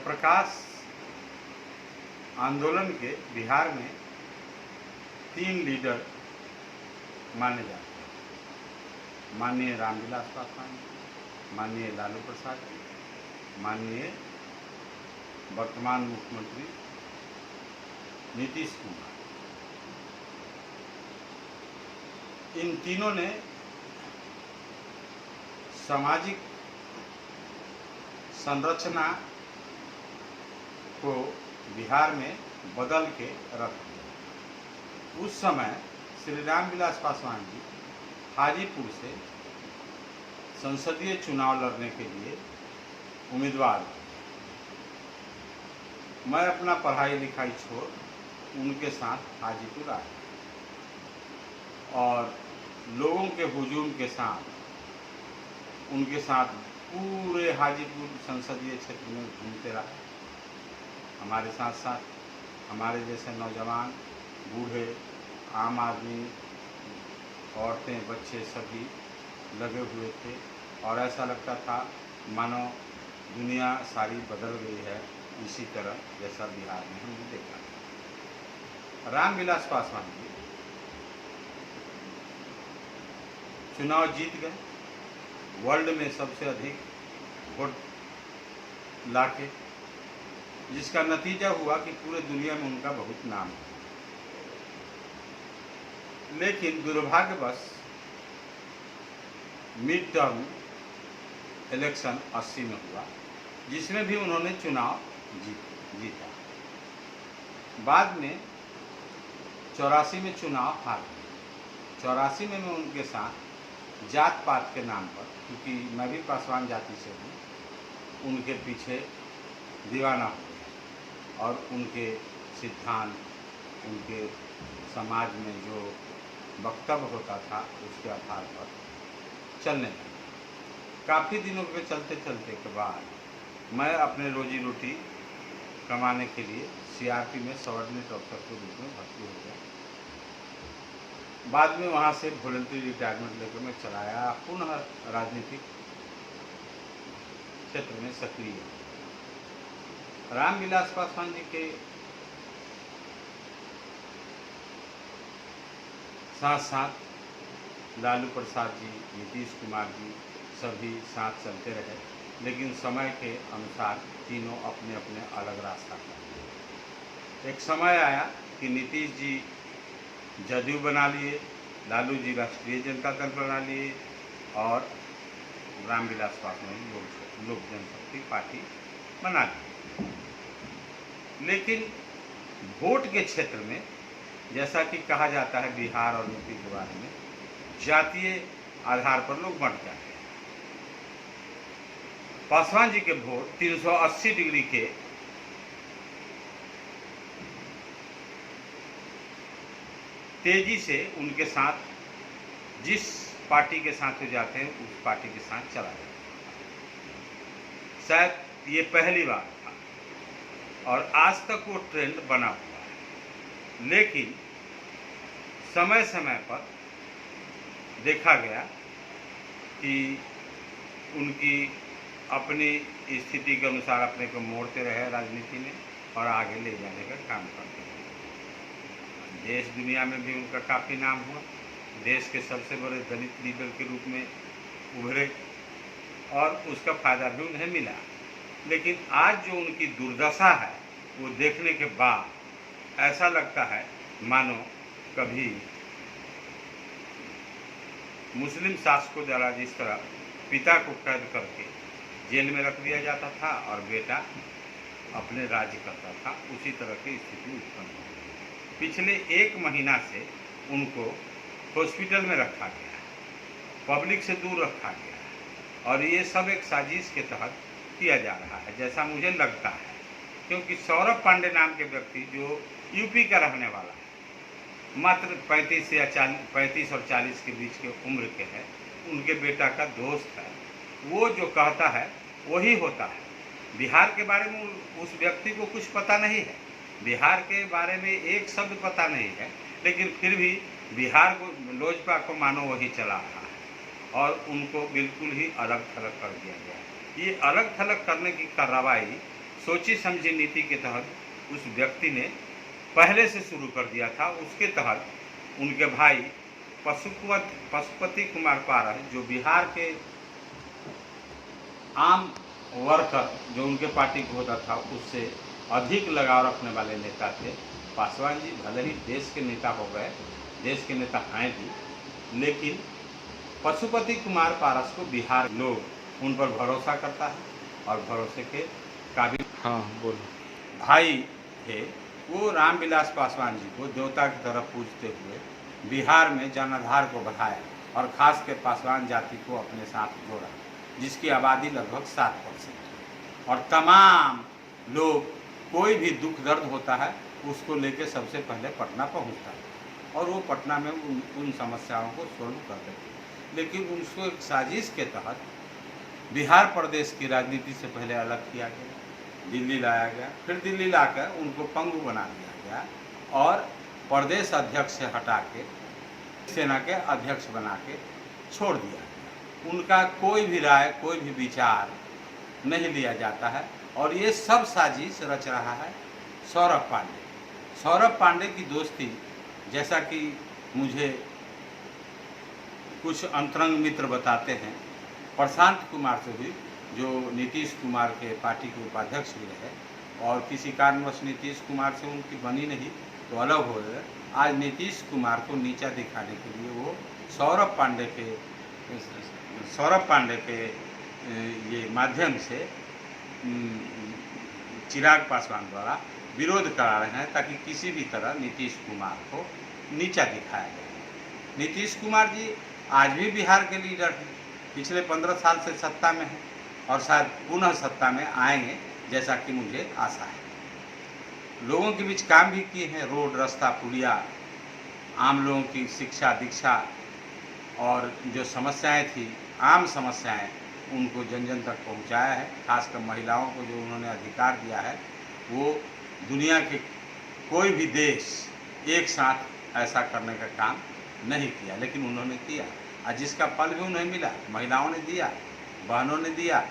प्रकाश आंदोलन के बिहार में 3 लीडर माने जाते हैं। माननीय रामविलास पासवान जी, माननीय लालू प्रसाद जी, माननीय वर्तमान मुख्यमंत्री नीतीश कुमार। इन तीनों ने सामाजिक संरचना को बिहार में बदल के रख दिया। उस समय श्री रामविलास पासवान जी हाजीपुर से संसदीय चुनाव लड़ने के लिए उम्मीदवार थे। मैं अपना पढ़ाई लिखाई छोड़ उनके साथ हाजीपुर आया और लोगों के हुजूम के साथ उनके साथ पूरे हाजीपुर संसदीय क्षेत्र में घूमते रहे। हमारे साथ साथ हमारे जैसे नौजवान, बूढ़े, आम आदमी, औरतें, बच्चे सभी लगे हुए थे और ऐसा लगता था मानो दुनिया सारी बदल गई है। इसी तरह जैसा बिहार में हमने देखा। रामविलास पासवान जी चुनाव जीत गए, वर्ल्ड में सबसे अधिक वोट लाके, जिसका नतीजा हुआ कि पूरे दुनिया में उनका बहुत नाम है। लेकिन दुर्भाग्यवश मिड टर्म इलेक्शन 80 में हुआ, जिसमें भी उन्होंने चुनाव जीता। बाद में 84 में चुनाव हार गए। 84 में मैं उनके साथ जात पात के नाम पर, क्योंकि मैं भी पासवान जाति से हूँ, उनके पीछे दीवाना हो गया और उनके सिद्धांत, उनके समाज में जो वक्तव्य होता था उसके आधार पर चलने लगा। काफ़ी दिनों के चलते चलते के बाद मैं अपने रोजी रोटी कमाने के लिए सीआरपी में सबऑर्डिनेट अफसर के रूप में भर्ती हो गया। बाद में वहाँ से वॉलंटरी रिटायरमेंट लेकर मैं चला आया, पुनः राजनीतिक क्षेत्र में सक्रिय। रामविलास पासवान जी के साथ साथ लालू प्रसाद जी, नीतीश कुमार जी सभी साथ चलते रहे, लेकिन समय के अनुसार तीनों अपने अपने अलग रास्ता पर। एक समय आया कि नीतीश जी जदयू बना लिए, लालू जी राष्ट्रीय जनता दल बना लिए और रामविलास पासवान लोक जनशक्ति पार्टी बना ली। लेकिन वोट के क्षेत्र में, जैसा कि कहा जाता है बिहार और यूपी के बारे में, जातीय आधार पर लोग बंट जाते हैं। पासवान जी के वोट 380 डिग्री के तेजी से उनके साथ, जिस पार्टी के साथ हो जाते हैं उस पार्टी के साथ चला जाता है। शायद ये पहली बार था और आज तक वो ट्रेंड बना हुआ है। लेकिन समय समय पर देखा गया कि उनकी अपनी स्थिति के अनुसार अपने को मोड़ते रहे राजनीति में और आगे ले जाने का काम करते रहे। देश दुनिया में भी उनका काफ़ी नाम हुआ, देश के सबसे बड़े दलित लीडर के रूप में उभरे और उसका फ़ायदा भी उन्हें मिला। लेकिन आज जो उनकी दुर्दशा है वो देखने के बाद ऐसा लगता है मानो कभी मुस्लिम शासकों द्वारा जिस तरह पिता को कैद करके जेल में रख दिया जाता था और बेटा अपने राज्य करता था, उसी तरह की स्थिति उत्पन्न हुई। पिछले 1 महीना से उनको हॉस्पिटल में रखा गया है, पब्लिक से दूर रखा गया है और ये सब एक साजिश के तहत किया जा रहा है, जैसा मुझे लगता है। क्योंकि सौरभ पांडे नाम के व्यक्ति जो यूपी का रहने वाला है, मात्र 35 और 40 के बीच के उम्र के हैं, उनके बेटा का दोस्त है, वो जो कहता है वही होता है। बिहार के बारे में उस व्यक्ति को कुछ पता नहीं है, बिहार के बारे में एक शब्द पता नहीं है, लेकिन फिर भी बिहार को, लोजपा को मानो वही चला रहा है और उनको बिल्कुल ही अलग थलग कर दिया गया है। ये अलग थलग करने की कार्रवाई सोची समझी नीति के तहत उस व्यक्ति ने पहले से शुरू कर दिया था। उसके तहत उनके भाई पशुपति कुमार पारस, जो बिहार के आम वर्कर जो उनके पार्टी को होता था उससे अधिक लगाव रखने वाले नेता थे। पासवान जी भले ही देश के नेता हो गए, देश के नेता हैं भी, लेकिन पशुपति कुमार पारस को बिहार लोग उन पर भरोसा करता है और भरोसे के काबिल भाई थे। वो रामविलास पासवान जी को देवता की तरह पूजते हुए बिहार में जनाधार को बढ़ाया और खास के पासवान जाति को अपने साथ जोड़ा, जिसकी आबादी लगभग 7%। और तमाम लोग, कोई भी दुख दर्द होता है उसको लेके सबसे पहले पटना पहुंचता है और वो पटना में उन समस्याओं को सोल्व करते थे। लेकिन उसको एक साजिश के तहत बिहार प्रदेश की राजनीति से पहले अलग किया गया, दिल्ली लाया गया, फिर दिल्ली लाकर उनको पंगु बना दिया गया और प्रदेश अध्यक्ष से हटा के सेना के अध्यक्ष बना के छोड़ दिया गया। उनका कोई भी राय, कोई भी विचार नहीं लिया जाता है और ये सब साजिश रच रहा है सौरभ पांडे। सौरभ पांडे की दोस्ती, जैसा कि मुझे कुछ अंतरंग मित्र बताते हैं, प्रशांत कुमार से भी, जो नीतीश कुमार के पार्टी के उपाध्यक्ष भी रहे और किसी कारणवश नीतीश कुमार से उनकी बनी नहीं तो अलग हो गए। आज नीतीश कुमार को नीचा दिखाने के लिए वो सौरभ पांडे के ये माध्यम से चिराग पासवान द्वारा विरोध करा रहे हैं ताकि किसी भी तरह नीतीश कुमार को नीचा दिखाया जाए। नीतीश कुमार जी आज भी बिहार के लीडर हैं, पिछले 15 साल से सत्ता में हैं और शायद पुनः सत्ता में आएंगे, जैसा कि मुझे आशा है। लोगों के बीच काम भी किए हैं, रोड, रास्ता, पुलिया, आम लोगों की शिक्षा दीक्षा और जो समस्याएं थी, आम समस्याएं, उनको जन जन तक पहुंचाया है। खासकर महिलाओं को जो उन्होंने अधिकार दिया है, वो दुनिया के कोई भी देश एक साथ ऐसा करने का काम नहीं किया, लेकिन उन्होंने किया और जिसका फल भी उन्हें मिला। महिलाओं ने दिया, बहनों ने दिया,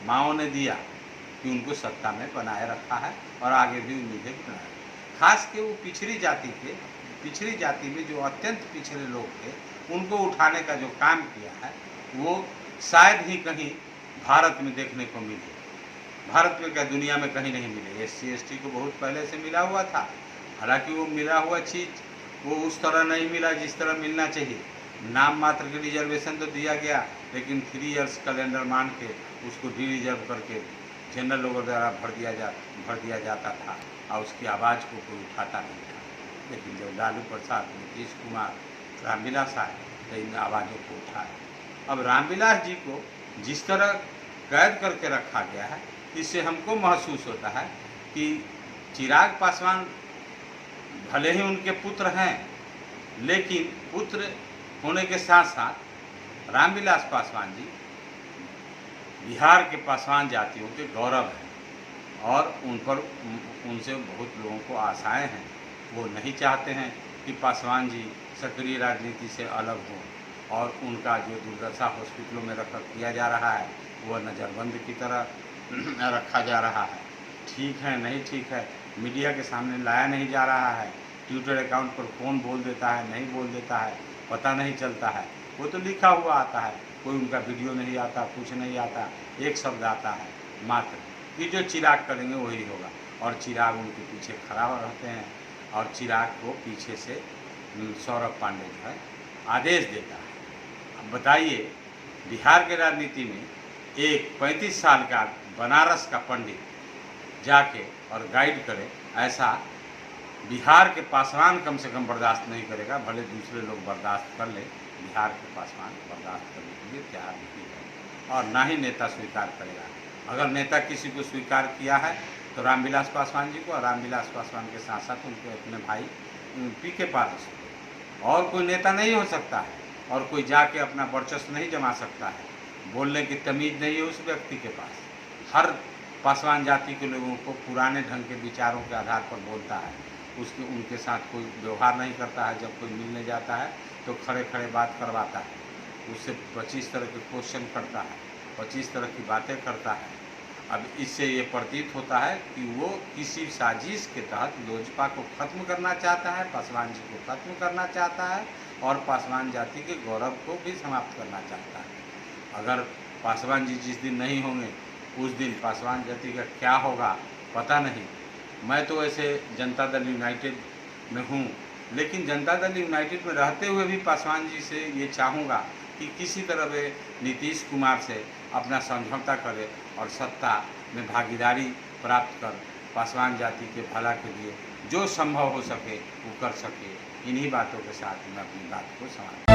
माँओं ने दिया कि उनको सत्ता में बनाए रखा है और आगे भी उम्मीदें बनाए। खास के वो पिछड़ी जाति में जो अत्यंत पिछड़े लोग थे, उनको उठाने का जो काम किया है, वो शायद ही कहीं भारत में देखने को मिले। भारत में क्या, दुनिया में कहीं नहीं मिले। SC ST को बहुत पहले से मिला हुआ था, हालांकि वो मिला हुआ चीज़ वो उस तरह नहीं मिला जिस तरह मिलना चाहिए। नाम मात्र के रिजर्वेशन तो दिया गया, लेकिन 3 इयर्स कैलेंडर मान के उसको रिजर्व करके जनरल लोगों द्वारा भर दिया जाता था और उसकी आवाज़ को कोई उठाता नहीं था। लेकिन जब लालू प्रसाद, नीतीश कुमार, रामविलास आए तो इन आवाज़ों को उठाया। अब रामविलास जी को जिस तरह कैद करके रखा गया है, इससे हमको महसूस होता है कि चिराग पासवान भले ही उनके पुत्र हैं, लेकिन पुत्र होने के साथ साथ रामविलास पासवान जी बिहार के पासवान जातियों के गौरव हैं और उनसे बहुत लोगों को आशाएं हैं। वो नहीं चाहते हैं कि पासवान जी सक्रिय राजनीति से अलग हों और उनका जो दुर्दशा हॉस्पिटलों में किया जा रहा है, वह नज़रबंद की तरह रखा जा रहा है। ठीक है, नहीं ठीक है, मीडिया के सामने लाया नहीं जा रहा है। ट्विटर अकाउंट पर कौन बोल देता है, नहीं बोल देता है, पता नहीं चलता है। वो तो लिखा हुआ आता है, कोई उनका वीडियो नहीं आता, कुछ नहीं आता, एक शब्द आता है मात्र कि जो चिराग करेंगे वही होगा। और चिराग उनके पीछे खड़ा रहते हैं और चिराग को पीछे से सौरभ पांडे जो है आदेश देता है। अब बताइए, बिहार के राजनीति में एक 35 साल का बनारस का पंडित जाके और गाइड करे, ऐसा बिहार के पासवान कम से कम बर्दाश्त नहीं करेगा। भले दूसरे लोग बर्दाश्त कर ले, बिहार के पासवान बर्दाश्त करने के लिए तैयार नहीं है और ना ही नेता स्वीकार करेगा। अगर नेता किसी को स्वीकार किया है तो रामविलास पासवान जी को, और रामविलास पासवान के साथ साथ उनके अपने भाई PK पारस को। और कोई नेता नहीं हो सकता है और कोई जाके अपना वर्चस्व नहीं जमा सकता है। बोलने की तमीज़ नहीं है उस व्यक्ति के पास। हर पासवान जाति के लोगों को पुराने ढंग के विचारों के आधार पर बोलता है, उनके साथ कोई व्यवहार नहीं करता है। जब कोई मिलने जाता है तो खड़े खड़े बात करवाता है, उससे 25 तरह के क्वेश्चन करता है, 25 तरह की बातें करता है। अब इससे ये प्रतीत होता है कि वो किसी साजिश के तहत लोजपा को खत्म करना चाहता है, पासवान जी को खत्म करना चाहता है और पासवान जाति के गौरव को भी समाप्त करना चाहता है। अगर पासवान जी जिस दिन नहीं होंगे उस दिन पासवान जाति का क्या होगा पता नहीं। मैं तो वैसे जनता दल यूनाइटेड में हूँ, लेकिन जनता दल यूनाइटेड में रहते हुए भी पासवान जी से ये चाहूँगा कि किसी तरह वे नीतीश कुमार से अपना समझौता करे और सत्ता में भागीदारी प्राप्त कर पासवान जाति के भला के लिए जो संभव हो सके वो कर सके। इन्हीं बातों के साथ मैं अपनी बात को समाप्त